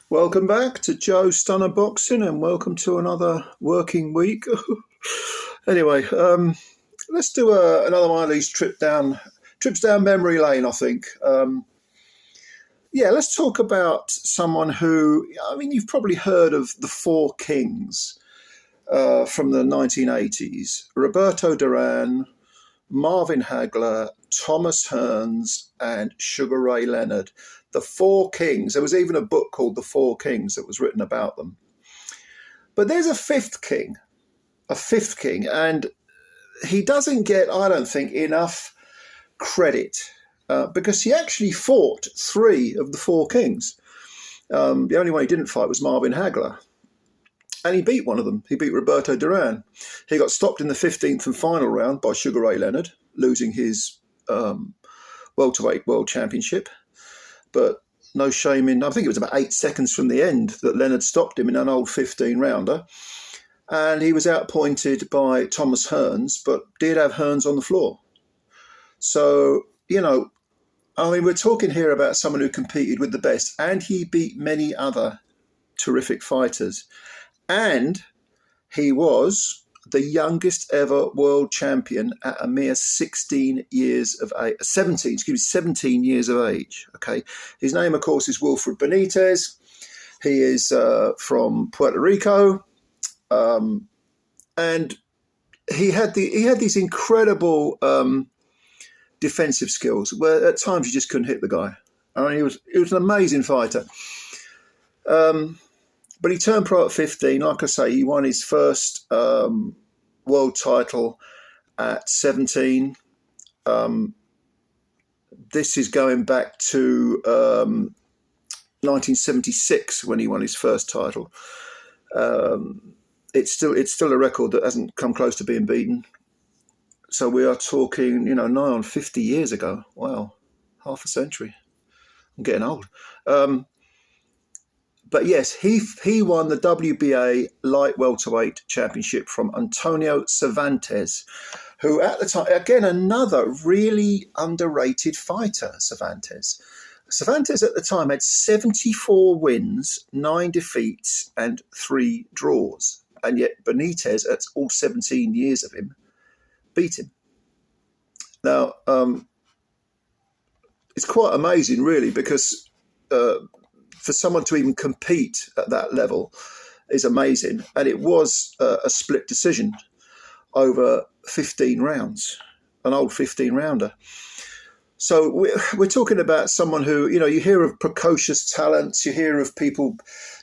Welcome back to Joe Stunner Boxing, and welcome to another working week. Anyway, let's do another one of these trips down memory lane. I think. Let's talk about someone who, you've probably heard of the Four Kings from the 1980s: Roberto Duran, Marvin Hagler, Thomas Hearns, and Sugar Ray Leonard. The Four Kings. There was even a book called The Four Kings that was written about them. But there's a fifth king, and he doesn't get, I don't think, enough credit because he actually fought three of the Four Kings. The only one he didn't fight was Marvin Hagler. And he beat one of them. He beat Roberto Duran. He got stopped in the 15th and final round by Sugar Ray Leonard, losing his welterweight world championship. But no shame in, I think it was about 8 seconds from the end that Leonard stopped him in an old 15-rounder. And he was outpointed by Thomas Hearns, but did have Hearns on the floor. So, we're talking here about someone who competed with the best, and he beat many other terrific fighters. And he was the youngest ever world champion at a mere 17 years of age. Okay. His name, of course, is WILFRED Benitez. He is from Puerto Rico. And he had these incredible defensive skills where at times you just couldn't hit the guy. He was an amazing fighter. But he turned pro at 15. Like I say, he won his first world title at 17. This is going back to 1976 when he won his first title. It's still a record that hasn't come close to being beaten. So we are talking, nigh on 50 years ago. Wow, half a century. I'm getting old. But yes, he won the WBA light welterweight championship from Antonio Cervantes, who at the time, again, another really underrated fighter, Cervantes. Cervantes at the time had 74 wins, 9 defeats, and 3 draws. And yet Benitez, at all 17 years of him, beat him. Now, it's quite amazing, really, because for someone to even compete at that level is amazing. And it was a split decision over 15 rounds, an old 15-rounder. So we're talking about someone who, you hear of precocious talents, you hear of people,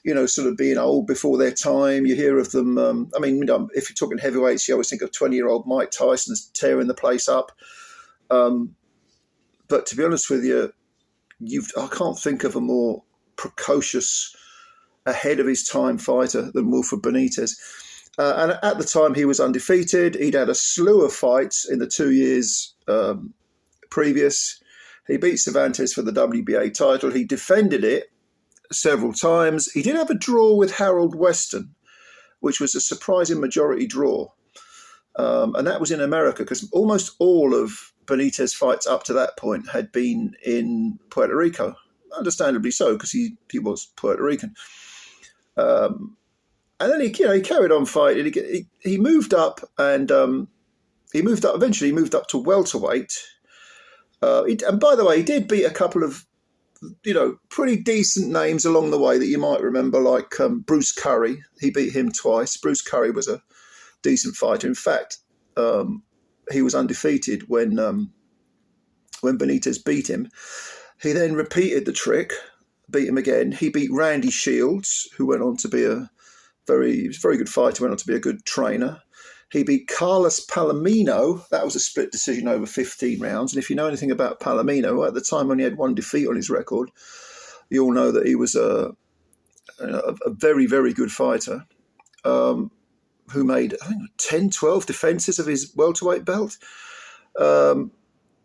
sort of being old before their time. You hear of them. If you're talking heavyweights, you always think of 20-year-old Mike Tyson tearing the place up. But to be honest with you, I can't think of a more precocious, ahead of his time fighter than WILFRED Benitez. And at the time, he was undefeated. He'd had a slew of fights in the 2 years previous. He beat Cervantes for the WBA title. He defended it several times. He did have a draw with Harold Weston, which was a surprising majority draw. And that was in America, because almost all of Benitez's fights up to that point had been in Puerto Rico. Understandably so, because he was Puerto Rican. And then he carried on fighting. He moved up, and eventually he moved up to welterweight. And by the way, he did beat a couple of, pretty decent names along the way that you might remember, like Bruce Curry. He beat him twice. Bruce Curry was a decent fighter. In fact, he was undefeated when Benitez beat him. He then repeated the trick, beat him again. He beat Randy Shields, who went on to be a very good fighter, went on to be a good trainer. He beat Carlos Palomino. That was a split decision over 15 rounds. And if you know anything about Palomino, at the time when he had 1 defeat on his record, you all know that he was a very, very good fighter who made, I think, 10, 12 defences of his welterweight belt.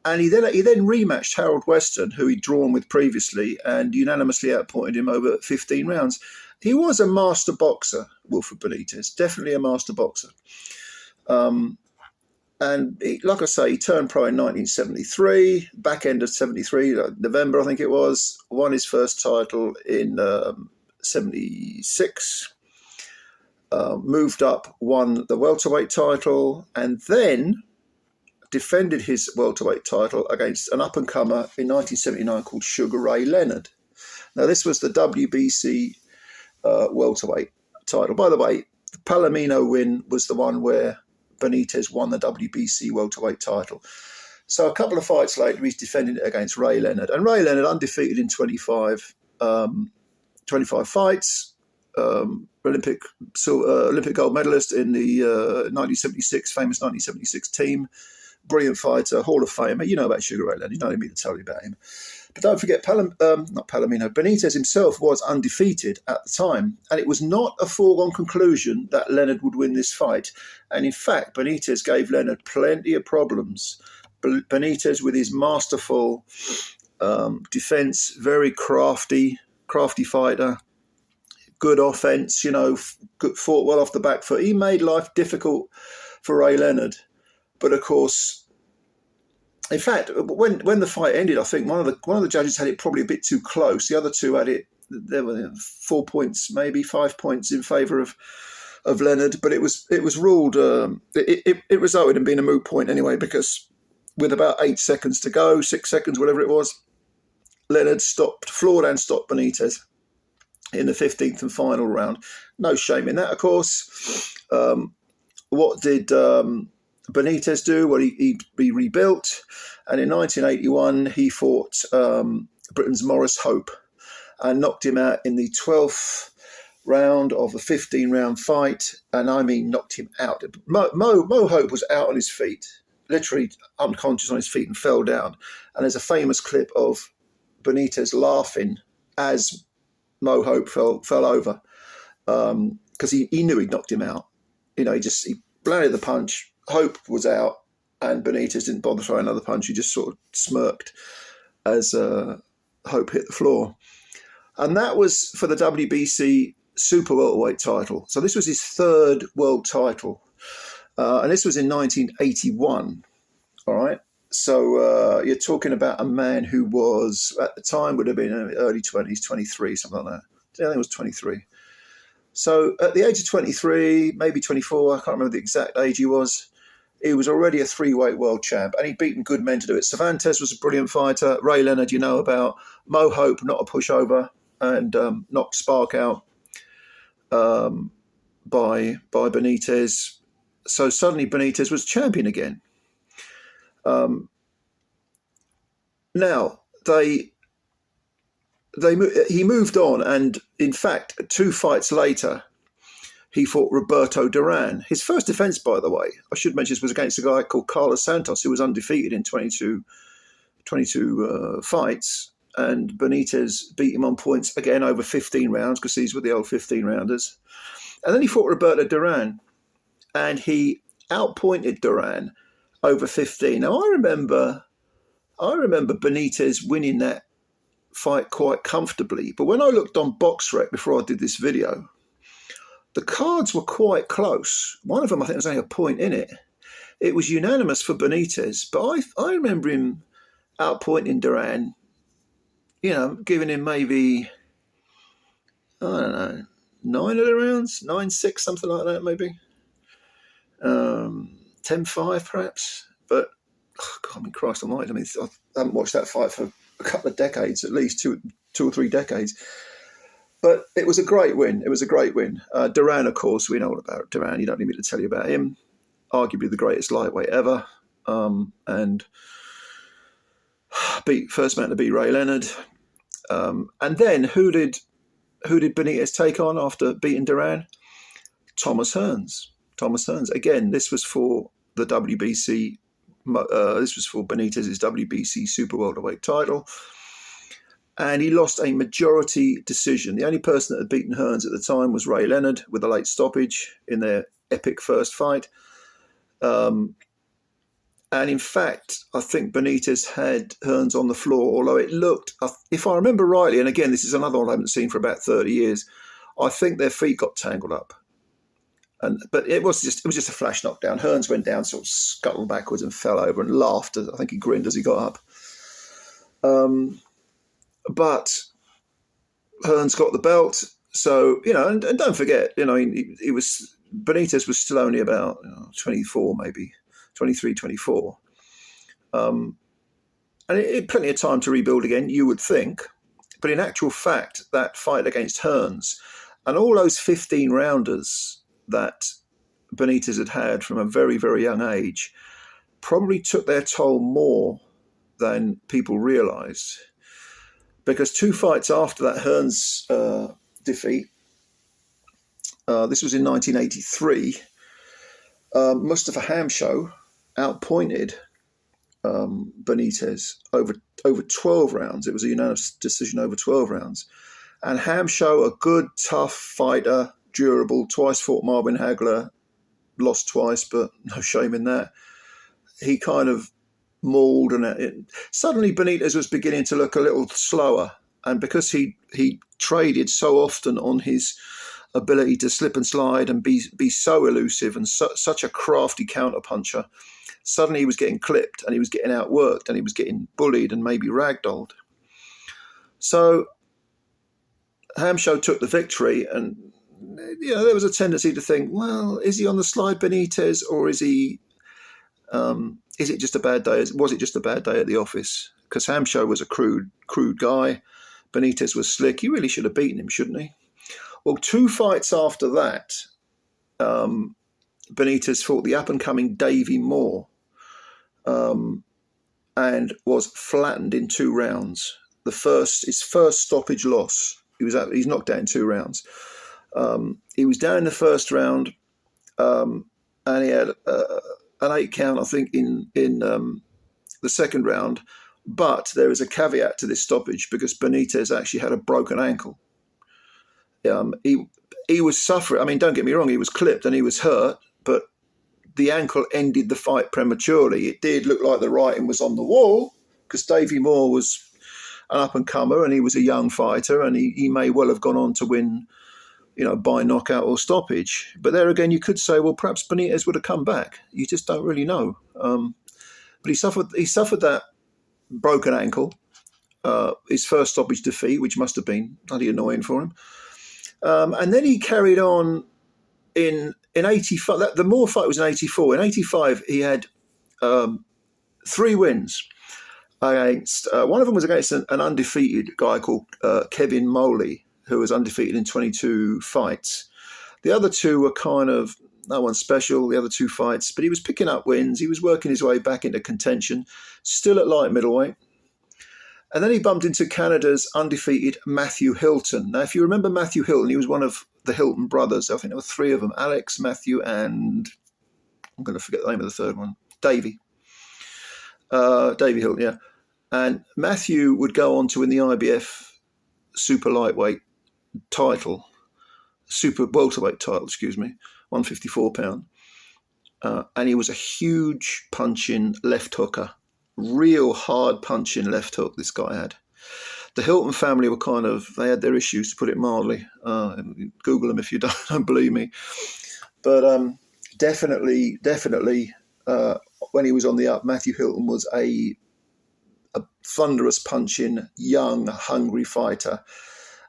And he then rematched Harold Weston, who he'd drawn with previously, and unanimously outpointed him over 15 rounds. He was a master boxer, WILFRED Benitez, definitely a master boxer. And like I say, he turned pro in 1973, back end of 73, November, I think it was, won his first title in 1976. Moved up, won the welterweight title, and then defended his welterweight title against an up-and-comer in 1979 called Sugar Ray Leonard. Now, this was the WBC welterweight title. By the way, the Palomino win was the one where Benitez won the WBC welterweight title. So a couple of fights later, he's defending it against Ray Leonard. And Ray Leonard, undefeated in 25 fights, Olympic gold medalist in the 1976, famous 1976 team, brilliant fighter, Hall of Famer. You know about Sugar Ray Leonard. You don't need me to tell you about him. But don't forget, Benitez himself was undefeated at the time. And it was not a foregone conclusion that Leonard would win this fight. And in fact, Benitez gave Leonard plenty of problems. Benitez, with his masterful defense, very crafty fighter, good offense, fought well off the back foot. He made life difficult for Ray Leonard. But of course, in fact, when the fight ended, I think one of the judges had it probably a bit too close. The other two had it, there were 4 points, maybe 5 points in favour of Leonard. But it was ruled, it resulted in being a moot point anyway, because with about 8 seconds to go, 6 seconds, whatever it was, Leonard floored and stopped Benitez in the 15th and final round. No shame in that, of course. What did Benitez do? Well, he rebuilt, and in 1981 he fought Britain's Maurice Hope and knocked him out in the 12th round of a 15-round fight, and I mean knocked him out. Mo Hope was out on his feet, literally unconscious on his feet, and fell down. And there's a famous clip of Benitez laughing as Mo Hope fell over, because he knew he'd knocked him out. He landed the punch. Hope was out, and Benitez didn't bother throwing another punch. He just sort of smirked as Hope hit the floor. And that was for the WBC super welterweight title. So this was his third world title. And this was in 1981. All right. So you're talking about a man who was, at the time, would have been in early 20s, 23, something like that. I think it was 23. So at the age of 23, maybe 24, I can't remember the exact age he was already a 3-weight world champ, and he'd beaten good men to do it. Cervantes was a brilliant fighter. Ray Leonard, you know about. Mo Hope, not a pushover, and knocked Spark out by Benitez. So suddenly Benitez was champion again. Now, he moved on, and in fact, 2 fights later, he fought Roberto Duran. His first defense, by the way, I should mention, was against a guy called Carlos Santos, who was undefeated in 22 fights, and Benitez beat him on points again over 15 rounds, because these were the old 15-rounders. And then he fought Roberto Duran, and he outpointed Duran over 15. Now, I remember Benitez winning that fight quite comfortably, but when I looked on BoxRec before I did this video, the cards were quite close. One of them, I think, was only a point in it. It was unanimous for Benitez, but I remember him outpointing Duran, giving him maybe, I don't know, 9 of the rounds, 9-6, something like that, maybe. 10-5, perhaps. But, Christ almighty, I haven't watched that fight for a couple of decades, at least two or three decades. But it was a great win. Duran, of course, we know all about Duran. You don't need me to tell you about him. Arguably the greatest lightweight ever. And first man to beat Ray Leonard. And then who did Benitez take on after beating Duran? Thomas Hearns. Again, this was for the WBC. This was for Benitez's WBC super welterweight title. And he lost a majority decision. The only person that had beaten Hearns at the time was Ray Leonard, with a late stoppage in their epic first fight. And in fact, I think Benitez had Hearns on the floor, although it looked, if I remember rightly, and again, this is another one I haven't seen for about 30 years, I think their feet got tangled up. But it was just a flash knockdown. Hearns went down, sort of scuttled backwards and fell over and laughed. I think he grinned as he got up. But Hearns got the belt, So, and don't forget, he was, Benitez was still only about 24, maybe 23, 24. And it had plenty of time to rebuild again, you would think. But in actual fact, that fight against Hearns and all those 15 rounders that Benitez had from a very, very young age probably took their toll more than people realised. Because 2 fights after that Hearns defeat, this was in 1983, Mustafa Hamsho outpointed Benitez over 12 rounds. It was a unanimous decision over 12 rounds. And Hamsho, a good, tough fighter, durable, twice fought Marvin Hagler, lost twice, but no shame in that. He kind of mauled, and suddenly Benitez was beginning to look a little slower. And because he traded so often on his ability to slip and slide and be so elusive and such a crafty counterpuncher, suddenly he was getting clipped and he was getting outworked and he was getting bullied and maybe ragdolled. So Hamsho took the victory, and there was a tendency to think, well, is he on the slide, Benitez, or is he? Is it just a bad day? Was it just a bad day at the office? Because Hamsho was a crude guy. Benitez was slick. He really should have beaten him, shouldn't he? Well, 2 fights after that, Benitez fought the up-and-coming Davey Moore and was flattened in 2 rounds. His first stoppage loss. He's knocked out in 2 rounds. He was down in the first round, and he had an 8 count, I think, in the second round. But there is a caveat to this stoppage because Benitez actually had a broken ankle. He was suffering. I mean, don't get me wrong, he was clipped and he was hurt, but the ankle ended the fight prematurely. It did look like the writing was on the wall because Davey Moore was an up-and-comer and he was a young fighter, and he may well have gone on to win, by knockout or stoppage. But there again, you could say, well, perhaps Benitez would have come back. You just don't really know. But he suffered that broken ankle, his first stoppage defeat, which must have been bloody annoying for him. And then he carried on in 85. The Moore fight was in 84. In 85, he had 3 wins. Against one of them was against an undefeated guy called Kevin Moley, who was undefeated in 22 fights. The other 2 were kind of no one special, the other 2 fights, but he was picking up wins. He was working his way back into contention, still at light middleweight. And then he bumped into Canada's undefeated Matthew Hilton. Now, if you remember Matthew Hilton, he was one of the Hilton brothers. I think there were 3 of them, Alex, Matthew, and I'm going to forget the name of the third one, Davey. Davey Hilton, yeah. And Matthew would go on to win the IBF super lightweight title, super welterweight title, 154 pound. And he was a huge punching left hooker, real hard punching left hook this guy had. The Hilton family were they had their issues, to put it mildly. Google them if you don't believe me. But definitely, when he was on the up, Matthew Hilton was a thunderous punching, young, hungry fighter.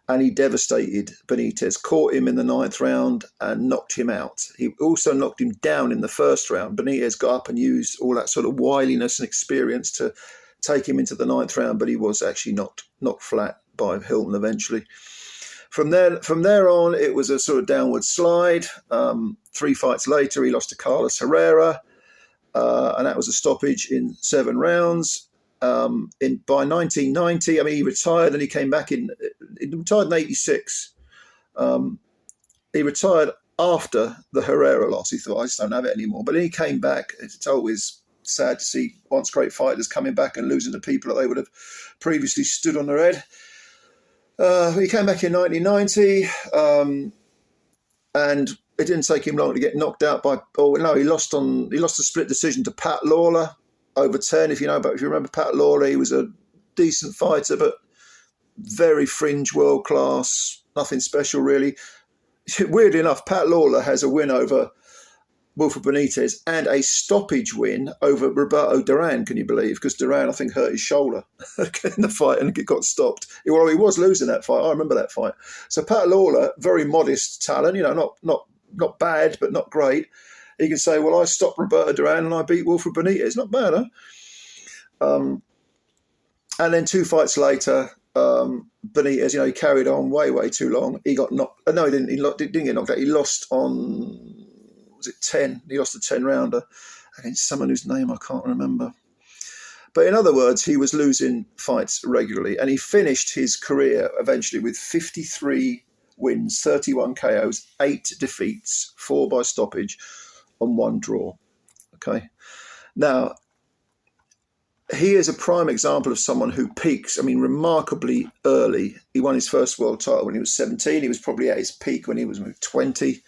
And he devastated Benitez, caught him in the 9th round and knocked him out. He also knocked him down in the 1st round. Benitez got up and used all that sort of wiliness and experience to take him into the 9th round, but he was actually knocked flat by Hilton eventually. From there on, it was a sort of downward slide. 3 fights later, he lost to Carlos Herrera, and that was a stoppage in 7 rounds. By 1990, he retired and he came back he retired in 86. He retired after the Herrera loss. He thought, I just don't have it anymore. But then he came back. It's always sad to see once great fighters coming back and losing to people that they would have previously stood on their head. He came back in 1990, and it didn't take him long to get knocked out he lost a split decision to Pat Lawler. Over 10, if you remember Pat Lawler, he was a decent fighter, but very fringe, world class, nothing special really. Weirdly enough, Pat Lawler has a win over WILFRED Benitez, and a stoppage win over Roberto Duran, can you believe? Because Duran, I think, hurt his shoulder in the fight and it got stopped. Well, he was losing that fight. I remember that fight. So Pat Lawler, very modest talent, not bad, but not great. He can say, well, I stopped Roberto Duran and I beat WILFRED Benitez. Not bad, huh? And then 2 fights later, Benitez, he carried on way too long. He got knocked. No, he didn't. He didn't get knocked out. He lost on, was it 10? He lost a 10-rounder against someone whose name I can't remember. But in other words, he was losing fights regularly, and he finished his career eventually with 53 wins, 31 KOs, 8 defeats, 4 by stoppage, and 1 draw. Okay, now, he is a prime example of someone who peaks, remarkably early. He won his first world title when he was 17. He was probably at his peak when he was 20,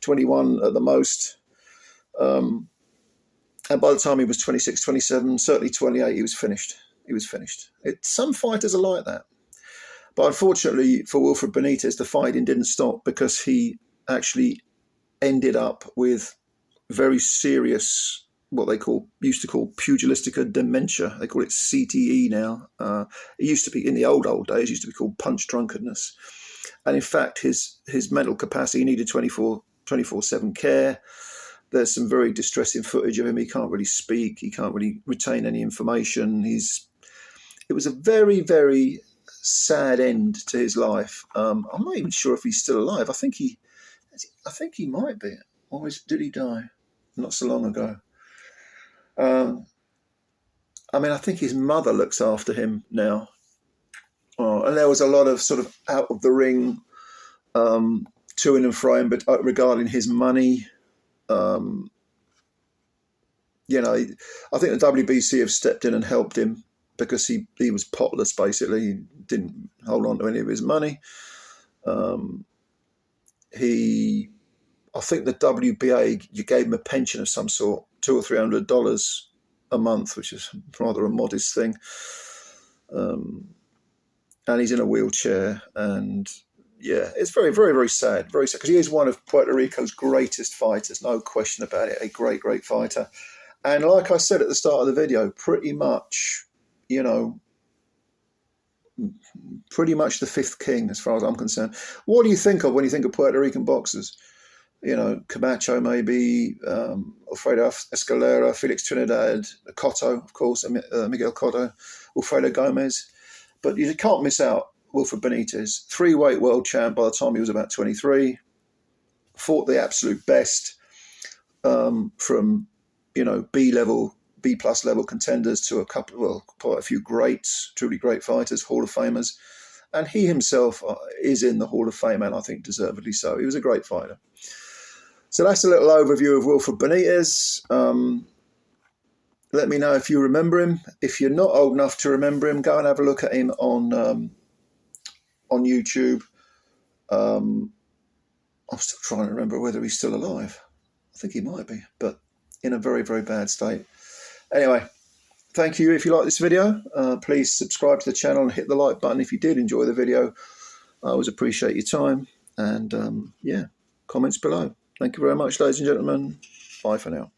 21 at the most. And by the time he was 26, 27, certainly 28, he was finished. Some fighters are like that. But unfortunately for WILFRED Benitez, the fighting didn't stop because he actually ended up with very serious, what they used to call pugilistic dementia. They call it CTE now. It used to be, in the old days, used to be called punch drunkenness. And in fact, his mental capacity, he needed 24/7 care. There's some very distressing footage of him. He can't really speak. He can't really retain any information. It was a very, very sad end to his life. I'm not even sure if he's still alive. I think he might be. Or did he die? Not so long ago. I think his mother looks after him now. And there was a lot of sort of out of the ring to and fro, but regarding his money. I think the WBC have stepped in and helped him because he was potless, basically. He didn't hold on to any of his money. I think the WBA, you gave him a pension of some sort, $200 or $300 a month, which is rather a modest thing. And he's in a wheelchair, and yeah, it's very, very, very sad. Very sad, because he is one of Puerto Rico's greatest fighters, no question about it. A great, great fighter. And like I said at the start of the video, pretty much the fifth king, as far as I'm concerned. What do you think of when you think of Puerto Rican boxers? Camacho maybe, Alfredo Escalera, Felix Trinidad, Cotto, of course, Miguel Cotto, Alfredo Gomez. But you can't miss out WILFRED Benitez, 3-weight world champ by the time he was about 23, fought the absolute best from, B-plus level contenders to quite a few greats, truly great fighters, Hall of Famers. And he himself is in the Hall of Fame, and I think deservedly so. He was a great fighter. So that's a little overview of WILFRED Benitez. Let me know if you remember him. If you're not old enough to remember him, go and have a look at him on YouTube. I'm still trying to remember whether he's still alive. I think he might be, but in a very, very bad state. Anyway, thank you. If you like this video, please subscribe to the channel and hit the like button if you did enjoy the video. I always appreciate your time. And comments below. Thank you very much, ladies and gentlemen. Bye for now.